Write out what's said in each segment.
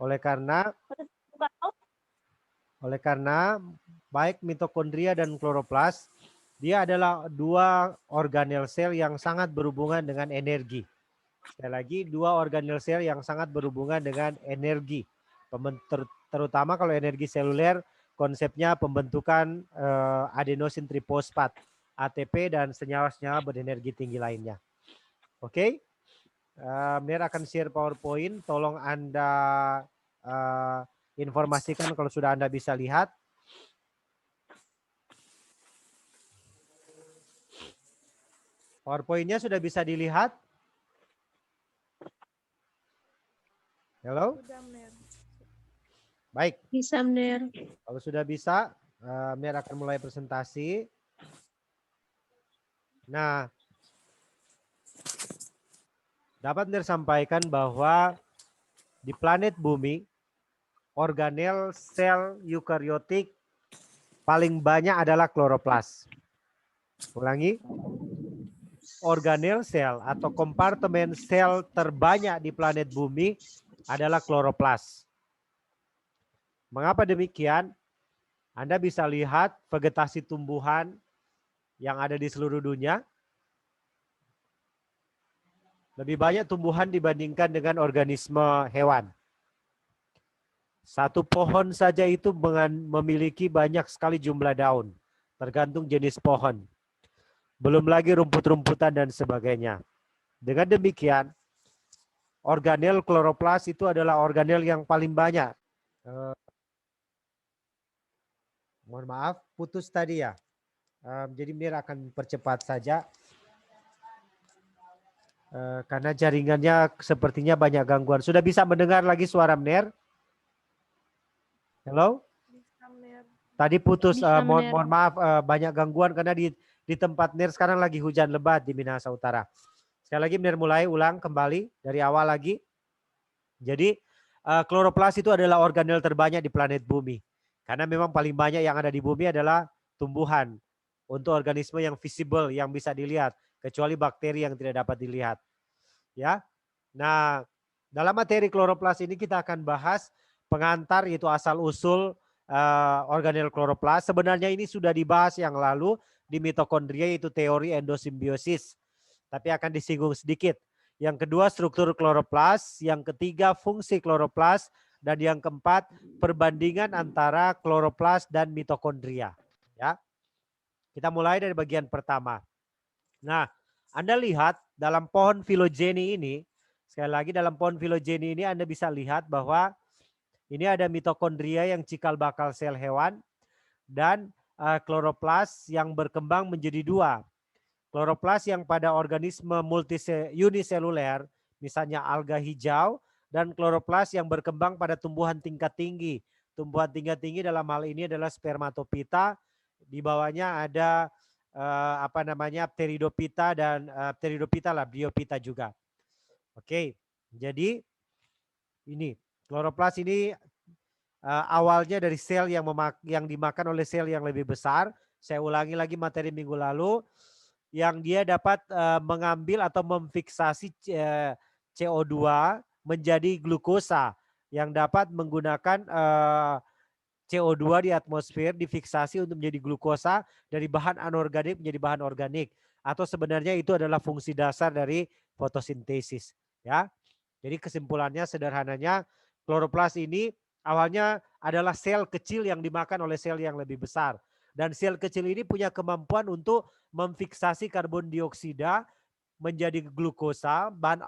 Oleh karena baik mitokondria dan kloroplas, dia adalah dua organel sel yang sangat berhubungan dengan energi. Sekali lagi, dua organel sel yang sangat berhubungan dengan energi. Terutama kalau energi seluler, konsepnya pembentukan adenosin trifosfat, ATP, dan senyawa-senyawa berenergi tinggi lainnya. Oke, Mir akan share PowerPoint. Tolong Anda informasikan kalau sudah Anda bisa lihat. PowerPoint-nya sudah bisa dilihat? Halo? Baik. Bisa, Mir. Kalau sudah bisa, Mir akan mulai presentasi. Nah, dapat Mir sampaikan bahwa di planet bumi, organel sel eukariotik paling banyak adalah kloroplas. Ulangi. Organel sel atau kompartemen sel terbanyak di planet bumi adalah kloroplas. Mengapa demikian? Anda bisa lihat vegetasi tumbuhan yang ada di seluruh dunia. Lebih banyak tumbuhan dibandingkan dengan organisme hewan. Satu pohon saja itu memiliki banyak sekali jumlah daun, tergantung jenis pohon. Belum lagi rumput-rumputan dan sebagainya. Dengan demikian, organel kloroplas itu adalah organel yang paling banyak. Mohon maaf, putus tadi ya. Jadi Mir akan percepat saja. Karena jaringannya sepertinya banyak gangguan. Sudah bisa mendengar lagi suara Mir? Halo? Tadi putus, mohon maaf, banyak gangguan karena di tempat Mir sekarang lagi hujan lebat di Minahasa Utara. Sekali lagi Mir mulai ulang kembali dari awal lagi. Jadi kloroplas itu adalah organel terbanyak di planet bumi. Karena memang paling banyak yang ada di bumi adalah tumbuhan. Untuk organisme yang visible, yang bisa dilihat. Kecuali bakteri yang tidak dapat dilihat. Ya. Nah, dalam materi kloroplas ini kita akan bahas pengantar, yaitu asal-usul organel kloroplas. Sebenarnya ini sudah dibahas yang lalu di mitokondria, yaitu teori endosimbiosis. Tapi akan disinggung sedikit. Yang kedua struktur kloroplas, yang ketiga fungsi kloroplas, dan yang keempat perbandingan antara kloroplas dan mitokondria. Ya, kita mulai dari bagian pertama. Nah, Anda lihat dalam pohon filogeni ini, sekali lagi dalam pohon filogeni ini Anda bisa lihat bahwa ini ada mitokondria yang cikal bakal sel hewan dan kloroplas yang berkembang menjadi dua. Kloroplas yang pada organisme uniseluler, misalnya alga hijau, dan kloroplas yang berkembang pada tumbuhan tingkat tinggi. Tumbuhan tingkat tinggi dalam hal ini adalah spermatopita, di bawahnya ada pteridopita dan pteridopita lah, biopita juga. Oke, jadi ini kloroplas ini awalnya dari sel yang dimakan oleh sel yang lebih besar. Saya ulangi lagi materi minggu lalu, yang dia dapat mengambil atau memfiksasi CO2 menjadi glukosa yang dapat menggunakan CO2 di atmosfer difiksasi untuk menjadi glukosa dari bahan anorganik menjadi bahan organik, atau sebenarnya itu adalah fungsi dasar dari fotosintesis, ya. Jadi kesimpulannya sederhananya kloroplas ini awalnya adalah sel kecil yang dimakan oleh sel yang lebih besar. Dan sel kecil ini punya kemampuan untuk memfiksasi karbon dioksida menjadi glukosa, bahan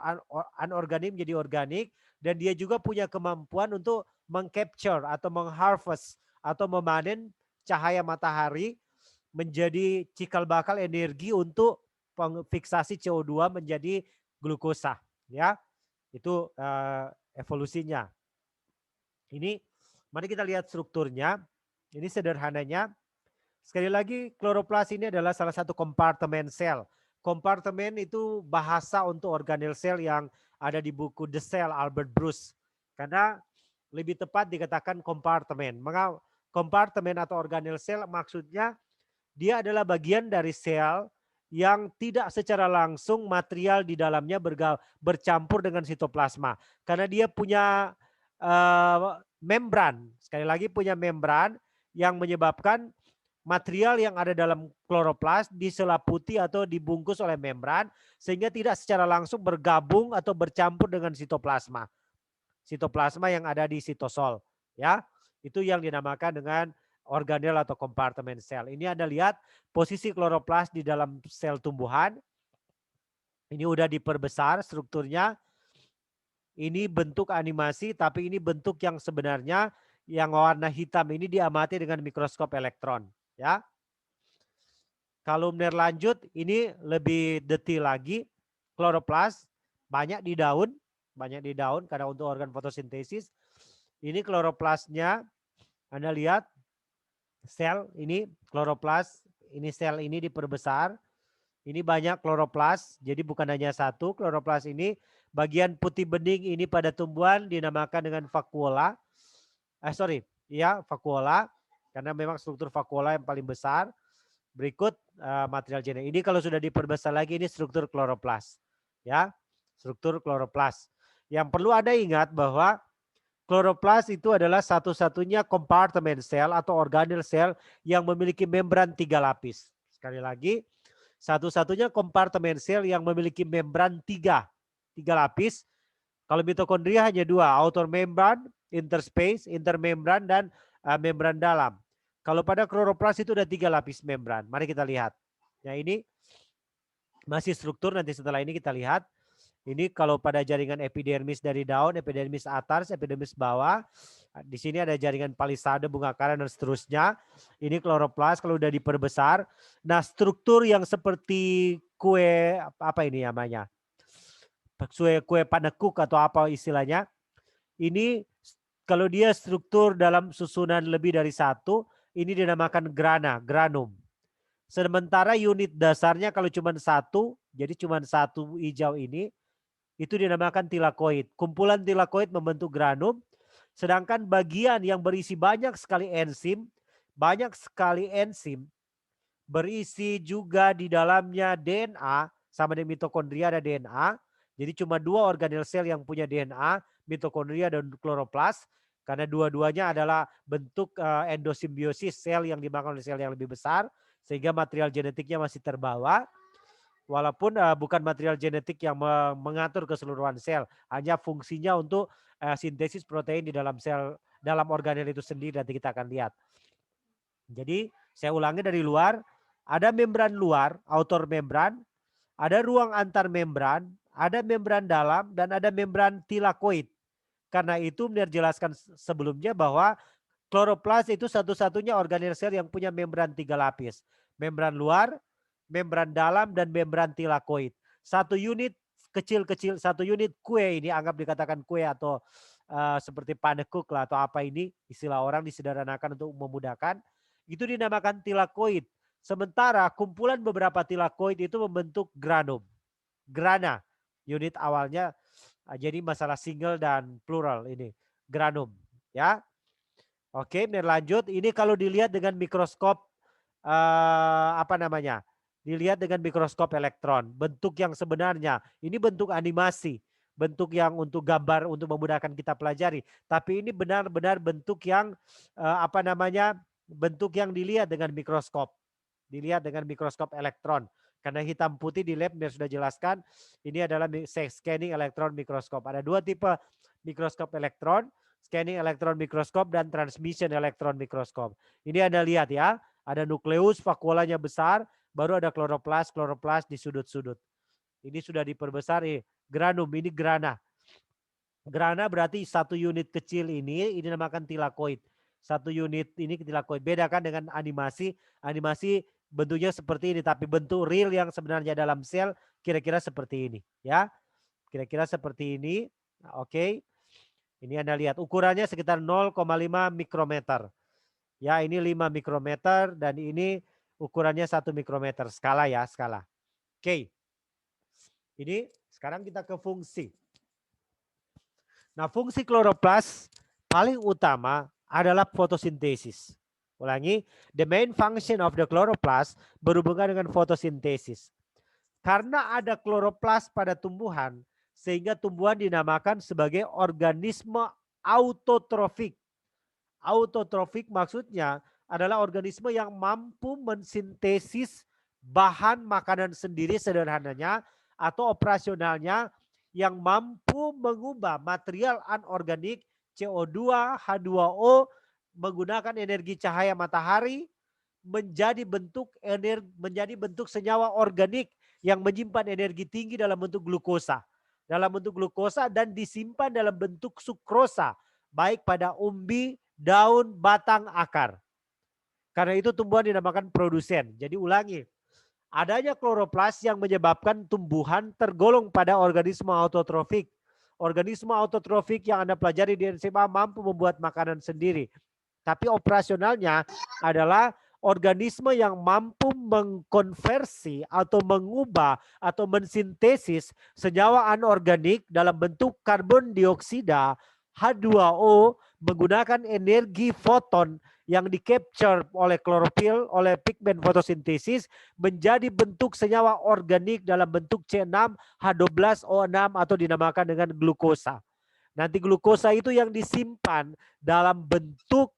anorganik menjadi organik, dan dia juga punya kemampuan untuk mengcapture atau mengharvest atau memanen cahaya matahari menjadi cikal bakal energi untuk fiksasi CO2 menjadi glukosa, ya. Itu evolusinya. Ini mari kita lihat strukturnya. Ini sederhananya. Sekali lagi, kloroplas ini adalah salah satu kompartemen sel. Kompartemen itu bahasa untuk organel sel yang ada di buku The Cell Albert Bruce. Karena lebih tepat dikatakan kompartemen. Kompartemen atau organel sel maksudnya dia adalah bagian dari sel yang tidak secara langsung material di dalamnya bercampur dengan sitoplasma. Karena dia punya membran. Sekali lagi punya membran yang menyebabkan material yang ada dalam kloroplas diselaputi atau dibungkus oleh membran sehingga tidak secara langsung bergabung atau bercampur dengan sitoplasma. Sitoplasma yang ada di sitosol, ya. Itu yang dinamakan dengan organel atau kompartemen sel. Ini Anda lihat posisi kloroplas di dalam sel tumbuhan. Ini udah diperbesar strukturnya. Ini bentuk animasi, tapi ini bentuk yang sebenarnya yang warna hitam ini diamati dengan mikroskop elektron, ya. Kalau lanjut, ini lebih detail lagi. Kloroplas banyak di daun karena untuk organ fotosintesis. Ini kloroplasnya, Anda lihat sel ini kloroplas, ini sel ini diperbesar. Ini banyak kloroplas, jadi bukan hanya satu. Kloroplas ini bagian putih bening ini pada tumbuhan dinamakan dengan vakuola. Vakuola karena memang struktur vakuola yang paling besar. Berikut material genetik. Ini kalau sudah diperbesar lagi ini struktur kloroplas. Ya, struktur kloroplas. Yang perlu Anda ingat bahwa kloroplas itu adalah satu-satunya kompartemen sel atau organel sel yang memiliki membran 3 lapis. Sekali lagi, satu-satunya kompartemen sel yang memiliki membran 3 lapis. Kalau mitokondria hanya 2, outer membran, interspace, intermembran, dan membran dalam. Kalau pada kloroplas itu ada 3 lapis membran. Mari kita lihat. Ya, ini masih struktur, nanti setelah ini kita lihat. Ini kalau pada jaringan epidermis dari daun, epidermis atas, epidermis bawah. Di sini ada jaringan palisade, bunga karan, dan seterusnya. Ini kloroplas kalau udah diperbesar. Nah, struktur yang seperti kue, apa ini namanya? Kue panekuk atau apa istilahnya. Ini kalau dia struktur dalam susunan lebih dari 1, ini dinamakan granum. Sementara unit dasarnya kalau cuma 1, jadi cuma 1 hijau ini, itu dinamakan tilakoid. Kumpulan tilakoid membentuk granum, sedangkan bagian yang berisi banyak sekali enzim berisi juga di dalamnya DNA, sama dengan mitokondria ada DNA. Jadi cuma 2 organel sel yang punya DNA, mitokondria dan kloroplas. Karena dua-duanya adalah bentuk endosimbiosis sel yang dimakan oleh sel yang lebih besar. Sehingga material genetiknya masih terbawa. Walaupun bukan material genetik yang mengatur keseluruhan sel. Hanya fungsinya untuk sintesis protein di dalam sel, dalam organel itu sendiri. Nanti kita akan lihat. Jadi saya ulangi dari luar. Ada membran luar, outer membran. Ada ruang antar membran. Ada membran dalam dan ada membran tilakoid. Karena itu Mner jelaskan sebelumnya bahwa kloroplas itu satu-satunya organel sel yang punya membran 3 lapis. Membran luar, membran dalam, dan membran tilakoid. Satu unit kecil-kecil, satu unit kue ini anggap dikatakan kue atau seperti panekuk lah atau apa ini istilah orang disederhanakan untuk memudahkan. Itu dinamakan tilakoid. Sementara kumpulan beberapa tilakoid itu membentuk granum. Grana, unit awalnya. Jadi masalah single dan plural ini granum, ya. Oke, lanjut. Ini kalau dilihat dengan mikroskop dilihat dengan mikroskop elektron, bentuk yang sebenarnya ini bentuk animasi, bentuk yang untuk gambar untuk memudahkan kita pelajari. Tapi ini benar-benar bentuk yang bentuk yang dilihat dengan mikroskop, dilihat dengan mikroskop elektron. Karena hitam putih di lab yang sudah jelaskan, ini adalah scanning elektron mikroskop. Ada 2 tipe mikroskop elektron, scanning elektron mikroskop dan transmission elektron mikroskop. Ini Anda lihat ya, ada nukleus, vakuolanya besar, baru ada kloroplas di sudut-sudut. Ini sudah diperbesar, granum, ini grana. Grana berarti 1 unit kecil ini dinamakan tilakoid. 1 unit ini tilakoid. Bedakan dengan animasi, bentuknya seperti ini, tapi bentuk real yang sebenarnya dalam sel kira-kira seperti ini, ya. Kira-kira seperti ini. Oke. Ini Anda lihat ukurannya sekitar 0,5 mikrometer. Ya, ini 5 mikrometer dan ini ukurannya 1 mikrometer. Skala ya, skala. Oke. Ini sekarang kita ke fungsi. Nah, fungsi kloroplas paling utama adalah fotosintesis. Ulangi, the main function of the chloroplast berhubungan dengan fotosintesis. Karena ada kloroplas pada tumbuhan, sehingga tumbuhan dinamakan sebagai organisme autotrofik. Autotrofik maksudnya adalah organisme yang mampu mensintesis bahan makanan sendiri sederhananya atau operasionalnya yang mampu mengubah material anorganik CO2, H2O menggunakan energi cahaya matahari menjadi bentuk senyawa organik yang menyimpan energi tinggi dalam bentuk glukosa. Dalam bentuk glukosa dan disimpan dalam bentuk sukrosa baik pada umbi, daun, batang, akar. Karena itu tumbuhan dinamakan produsen. Jadi ulangi, adanya kloroplas yang menyebabkan tumbuhan tergolong pada organisme autotrofik. Organisme autotrofik yang Anda pelajari di SMA mampu membuat makanan sendiri. Tapi operasionalnya adalah organisme yang mampu mengkonversi atau mengubah atau mensintesis senyawa anorganik dalam bentuk karbon dioksida H2O menggunakan energi foton yang di-capture oleh klorofil, oleh pigmen fotosintesis menjadi bentuk senyawa organik dalam bentuk C6H12O6 atau dinamakan dengan glukosa. Nanti glukosa itu yang disimpan dalam bentuk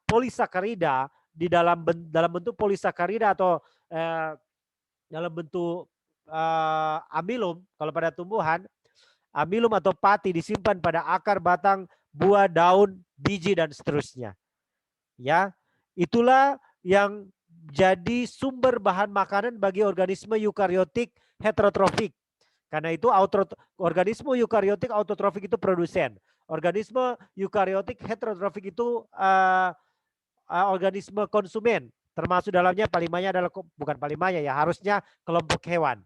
polisakarida di dalam bentuk polisakarida atau dalam bentuk amilum kalau pada tumbuhan, amilum atau pati disimpan pada akar, batang, buah, daun, biji dan seterusnya. Ya, itulah yang jadi sumber bahan makanan bagi organisme eukariotik heterotrofik. Karena itu organisme eukariotik autotrofik itu produsen. Organisme eukariotik heterotrofik itu organisme konsumen. Termasuk dalamnya paling banyak adalah, bukan paling banyak ya, harusnya kelompok hewan.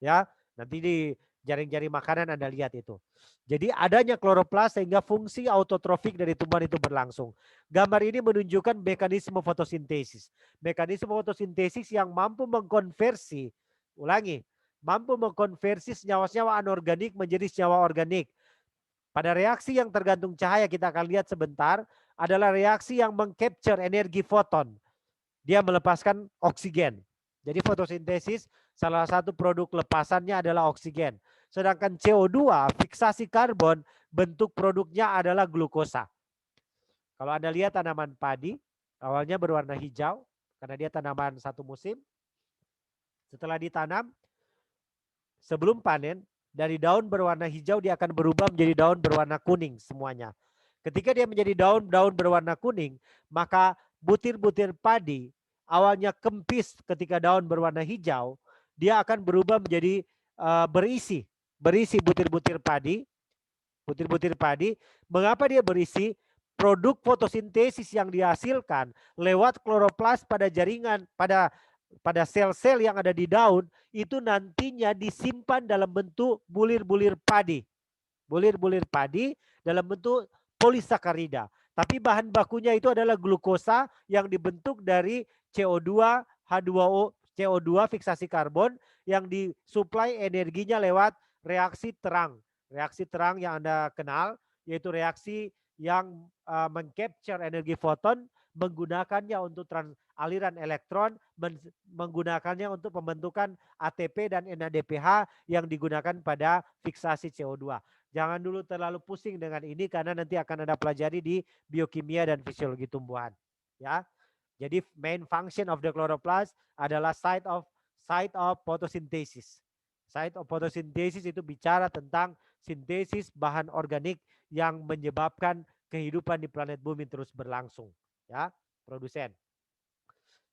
Ya, nanti di jaring-jaring makanan Anda lihat itu. Jadi adanya kloroplas sehingga fungsi autotrofik dari tumbuhan itu berlangsung. Gambar ini menunjukkan mekanisme fotosintesis. Mekanisme fotosintesis yang mampu mengkonversi, ulangi, mampu mengkonversi senyawa-senyawa anorganik menjadi senyawa organik. Pada reaksi yang tergantung cahaya kita akan lihat sebentar adalah reaksi yang mengcapture energi foton. Dia melepaskan oksigen. Jadi fotosintesis salah satu produk lepasannya adalah oksigen. Sedangkan CO2 fiksasi karbon bentuk produknya adalah glukosa. Kalau Anda lihat tanaman padi awalnya berwarna hijau karena dia tanaman satu musim. Setelah ditanam, sebelum panen, dari daun berwarna hijau dia akan berubah menjadi daun berwarna kuning semuanya. Ketika dia menjadi daun berwarna kuning, maka butir-butir padi awalnya kempis ketika daun berwarna hijau, dia akan berubah menjadi berisi butir-butir padi. Butir-butir padi, mengapa dia berisi? Produk fotosintesis yang dihasilkan lewat kloroplas pada jaringan, pada sel-sel yang ada di daun itu nantinya disimpan dalam bentuk bulir-bulir padi. Bulir-bulir padi dalam bentuk polisakarida. Tapi bahan bakunya itu adalah glukosa yang dibentuk dari CO2, H2O, CO2 fiksasi karbon yang disuplai energinya lewat reaksi terang. Reaksi terang yang Anda kenal yaitu reaksi yang mengcapture energi foton menggunakannya untuk aliran elektron, menggunakannya untuk pembentukan ATP dan NADPH yang digunakan pada fiksasi CO2. Jangan dulu terlalu pusing dengan ini karena nanti akan Anda pelajari di biokimia dan fisiologi tumbuhan. Ya. Jadi main function of the chloroplast adalah site of photosynthesis. Site of photosynthesis itu bicara tentang sintesis bahan organik yang menyebabkan kehidupan di planet bumi terus berlangsung. Ya, produsen.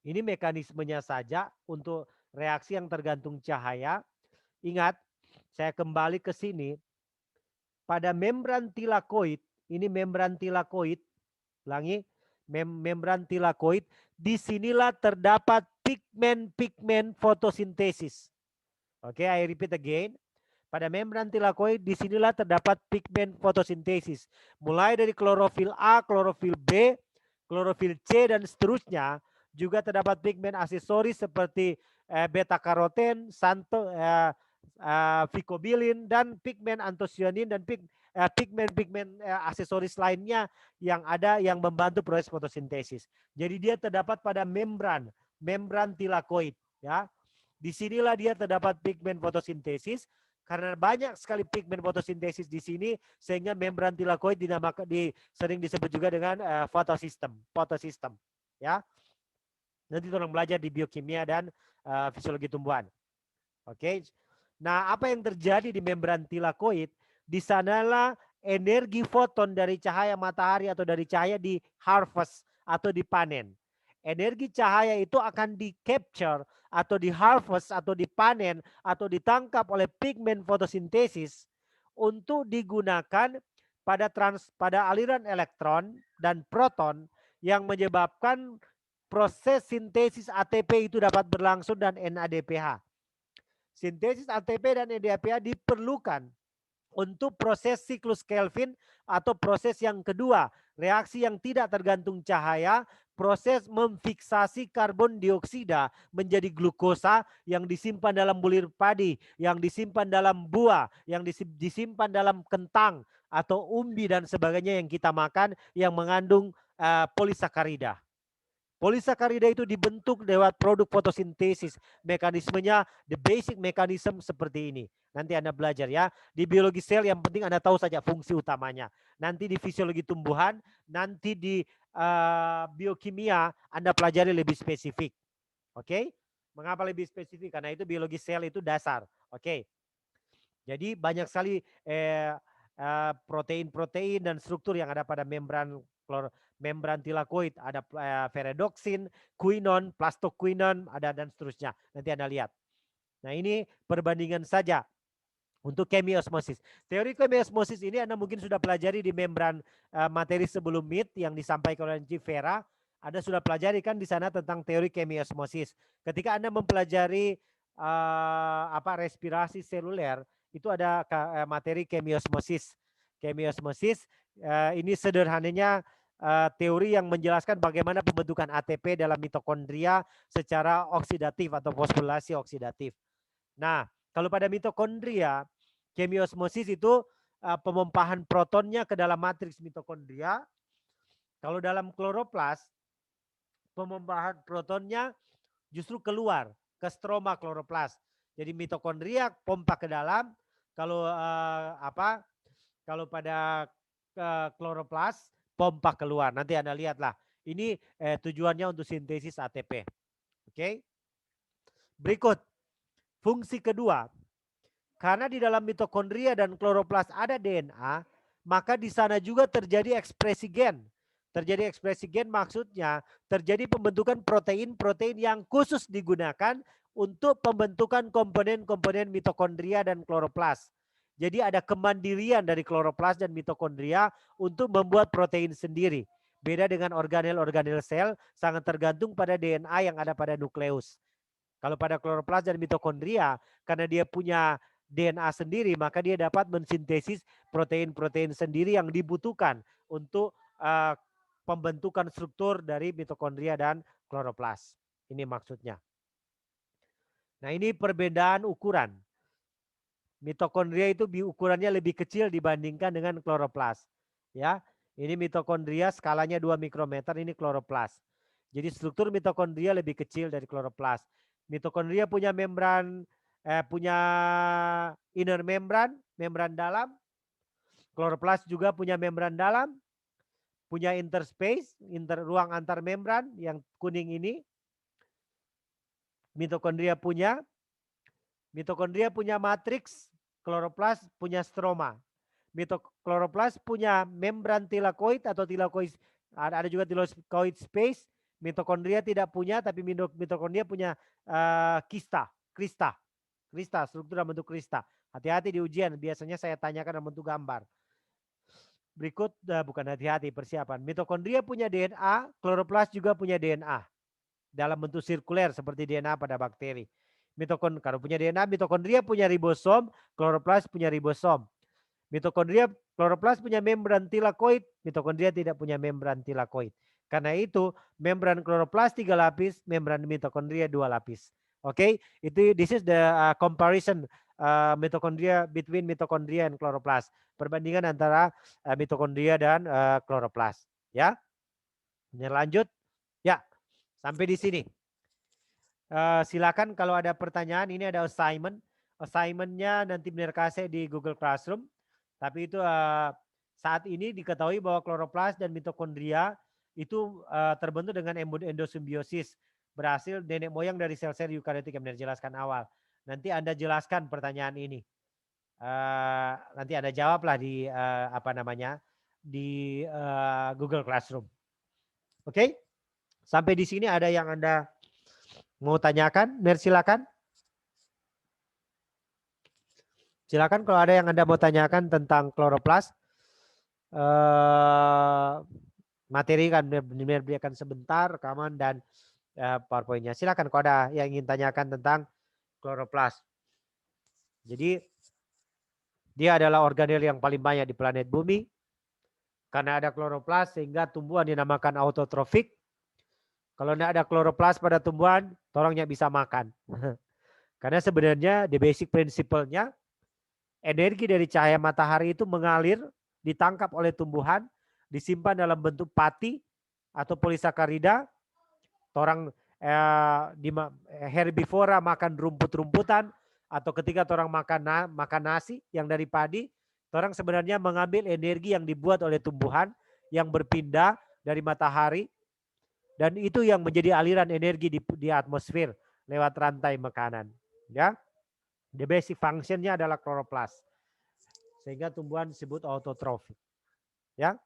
Ini mekanismenya saja untuk reaksi yang tergantung cahaya. Ingat, saya kembali ke sini. Pada membran tilakoid, ini membran tilakoid, ulangi, membran tilakoid, disinilah terdapat pigmen-pigmen fotosintesis. Oke, I repeat again. Pada membran tilakoid disinilah terdapat pigmen fotosintesis. Mulai dari klorofil A, klorofil B, klorofil C dan seterusnya. Juga terdapat pigmen aksesoris seperti beta karoten, vicobilin dan pigmen antosianin dan pigmen-pigmen aksesoris lainnya yang ada yang membantu proses fotosintesis. Jadi dia terdapat pada membran tilakoid, ya. Disinilah dia terdapat pigmen fotosintesis. Karena banyak sekali pigmen fotosintesis di sini, sehingga membran tilakoid sering disebut juga dengan fotosistem. Ya, nanti tolong belajar di biokimia dan fisiologi tumbuhan. Oke. Nah, apa yang terjadi di membran tilakoid? Di sanalah energi foton dari cahaya matahari atau dari cahaya di harvest atau dipanen. Energi cahaya itu akan di capture atau di harvest atau dipanen atau ditangkap oleh pigmen fotosintesis untuk digunakan pada aliran elektron dan proton yang menyebabkan proses sintesis ATP itu dapat berlangsung dan NADPH. Sintesis ATP dan NADPH diperlukan untuk proses siklus Kelvin atau proses yang kedua, reaksi yang tidak tergantung cahaya, proses memfiksasi karbon dioksida menjadi glukosa yang disimpan dalam bulir padi, yang disimpan dalam buah, yang disimpan dalam kentang atau umbi dan sebagainya yang kita makan yang mengandung polisakarida. Polisakarida itu dibentuk lewat produk fotosintesis. Mekanismenya, the basic mechanism seperti ini. Nanti Anda belajar ya. Di biologi sel yang penting Anda tahu saja fungsi utamanya. Nanti di fisiologi tumbuhan, nanti di biokimia Anda pelajari lebih spesifik. Oke? Mengapa lebih spesifik? Karena itu biologi sel itu dasar. Oke. Jadi banyak sekali protein-protein dan struktur yang ada pada membran tilakoid, ada ferredoxin, quinon, plastoquinon, ada dan seterusnya. Nanti Anda lihat. Nah, ini perbandingan saja untuk chemiosmosis. Teori chemiosmosis ini Anda mungkin sudah pelajari di membran materi sebelum MIT yang disampaikan oleh Vera. Anda sudah pelajari kan di sana tentang teori chemiosmosis. Ketika Anda mempelajari respirasi seluler, itu ada materi chemiosmosis. Chemiosmosis ini sederhananya teori yang menjelaskan bagaimana pembentukan ATP dalam mitokondria secara oksidatif atau fosforilasi oksidatif. Nah, kalau pada mitokondria, chemiosmosis itu pemompahan protonnya ke dalam matriks mitokondria. Kalau dalam kloroplas, pemompahan protonnya justru keluar ke stroma kloroplas. Jadi mitokondria pompa ke dalam. Kalau kalau pada kloroplas pompa keluar. Nanti Anda lihatlah. Ini tujuannya untuk sintesis ATP. Oke. Berikut fungsi kedua. Karena di dalam mitokondria dan kloroplas ada DNA, maka di sana juga terjadi ekspresi gen. Terjadi ekspresi gen maksudnya terjadi pembentukan protein-protein yang khusus digunakan untuk pembentukan komponen-komponen mitokondria dan kloroplas. Jadi ada kemandirian dari kloroplas dan mitokondria untuk membuat protein sendiri. Beda dengan organel-organel sel, sangat tergantung pada DNA yang ada pada nukleus. Kalau pada kloroplas dan mitokondria, karena dia punya DNA sendiri, maka dia dapat mensintesis protein-protein sendiri yang dibutuhkan untuk pembentukan struktur dari mitokondria dan kloroplas. Ini maksudnya. Nah, ini perbedaan ukuran. Mitokondria itu ukurannya lebih kecil dibandingkan dengan kloroplas. Ya, ini mitokondria skalanya 2 mikrometer, ini kloroplas. Jadi struktur mitokondria lebih kecil dari kloroplas. Mitokondria punya membran, punya inner membran dalam. Kloroplas juga punya membran dalam, punya interspace, ruang antar membran yang kuning ini. Mitokondria punya matriks, kloroplas punya stroma. Kloroplas punya membran tilakoid atau tilakoid, ada juga tilakoid space. Mitokondria tidak punya, tapi mitokondria punya krista, struktur dalam bentuk krista. Hati-hati di ujian, biasanya saya tanyakan dalam bentuk gambar. Berikut, bukan hati-hati, persiapan. Mitokondria punya DNA, kloroplas juga punya DNA. Dalam bentuk sirkuler seperti DNA pada bakteri. Kalau punya DNA, mitokondria punya ribosom, kloroplas punya ribosom. Kloroplas punya membran tilakoid, mitokondria tidak punya membran tilakoid. Karena itu, membran kloroplas 3 lapis, membran mitokondria 2 lapis. Oke, this is the comparison between mitokondria and kloroplas. Perbandingan antara mitokondria dan kloroplas, ya. Ini lanjut. Ya, sampai di sini. Silakan kalau ada pertanyaan, ini ada assignment assignment-nya nanti benar kasih di Google Classroom. Tapi itu saat ini diketahui bahwa kloroplas dan mitokondria itu terbentuk dengan endosimbiosis. Berhasil nenek moyang dari sel-sel eukariotik yang benar jelaskan awal. Nanti Anda jelaskan pertanyaan ini. Nanti Anda jawablah di di Google Classroom. Oke? Sampai di sini ada yang Anda mau tanyakan? Silakan. Silakan kalau ada yang Anda mau tanyakan tentang kloroplas. Materi kan diberikan sebentar rekaman dan PowerPoint-nya. Silakan kalau ada yang ingin tanyakan tentang kloroplas. Jadi dia adalah organel yang paling banyak di planet Bumi. Karena ada kloroplas sehingga tumbuhan dinamakan autotrofik. Kalau tidak ada kloroplas pada tumbuhan, orangnya bisa makan. Karena sebenarnya the basic principle-nya energi dari cahaya matahari itu mengalir, ditangkap oleh tumbuhan, disimpan dalam bentuk pati atau polisakarida. Orang herbivora makan rumput-rumputan, atau ketika orang makan nasi yang dari padi, orang sebenarnya mengambil energi yang dibuat oleh tumbuhan yang berpindah dari matahari, dan itu yang menjadi aliran energi di atmosfer lewat rantai makanan. Ya, the basic function-nya adalah kloroplas, sehingga tumbuhan disebut autotrofik. Ya,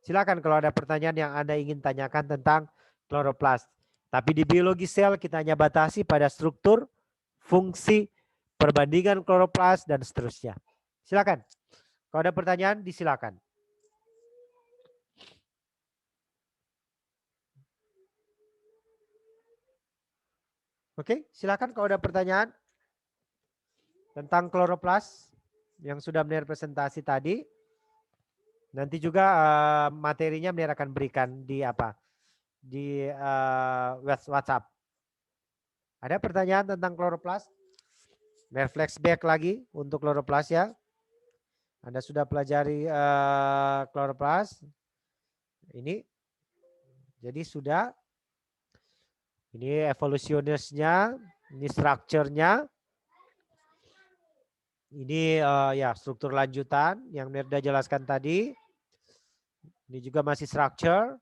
silakan kalau ada pertanyaan yang Anda ingin tanyakan tentang kloroplas. Tapi di biologi sel kita hanya batasi pada struktur, fungsi, perbandingan kloroplas, dan seterusnya. Silakan. Kalau ada pertanyaan, disilakan. Oke, silakan kalau ada pertanyaan tentang kloroplas yang sudah Menir presentasi tadi. Nanti juga materinya Menir akan berikan di di WhatsApp. Ada pertanyaan tentang kloroplas? Menir flashback lagi untuk kloroplas ya. Anda sudah pelajari kloroplas. Ini jadi sudah. Ini evolusionisnya, ini strukturnya. Ini ya struktur lanjutan yang Merda jelaskan tadi. Ini juga masih structure.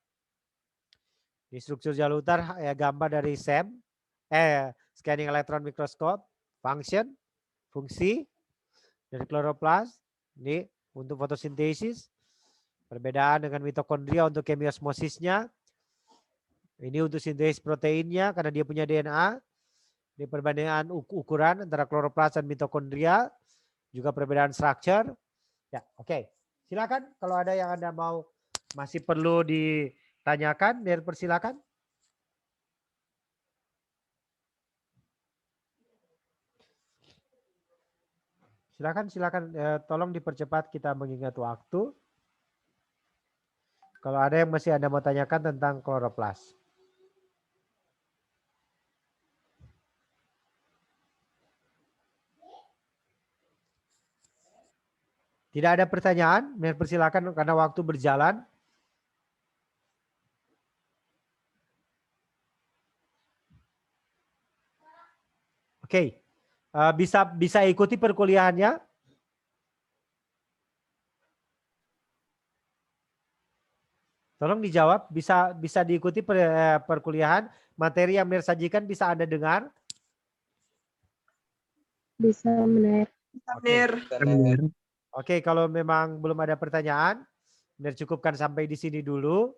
Ini struktur jalutar ya, gambar dari SEM. Scanning electron microscope, function, fungsi dari kloroplas. Ini untuk fotosintesis. Perbedaan dengan mitokondria untuk kemiosmosisnya. Ini untuk sintesis proteinnya karena dia punya DNA. Di perbandingan ukuran antara kloroplas dan mitokondria. Juga perbedaan structure. Ya, oke. Silakan kalau ada yang Anda mau masih perlu ditanyakan, persilakan. Silakan tolong dipercepat, kita mengingat waktu. Kalau ada yang masih Anda mau tanyakan tentang kloroplas. Tidak ada pertanyaan, persilakan karena waktu berjalan. Oke. Bisa ikuti perkuliahannya? Tolong dijawab, bisa diikuti perkuliahan, materi yang Mir sajikan bisa Anda dengar? Bisa, Menir. Oke, kalau memang belum ada pertanyaan, Mir cukupkan sampai di sini dulu.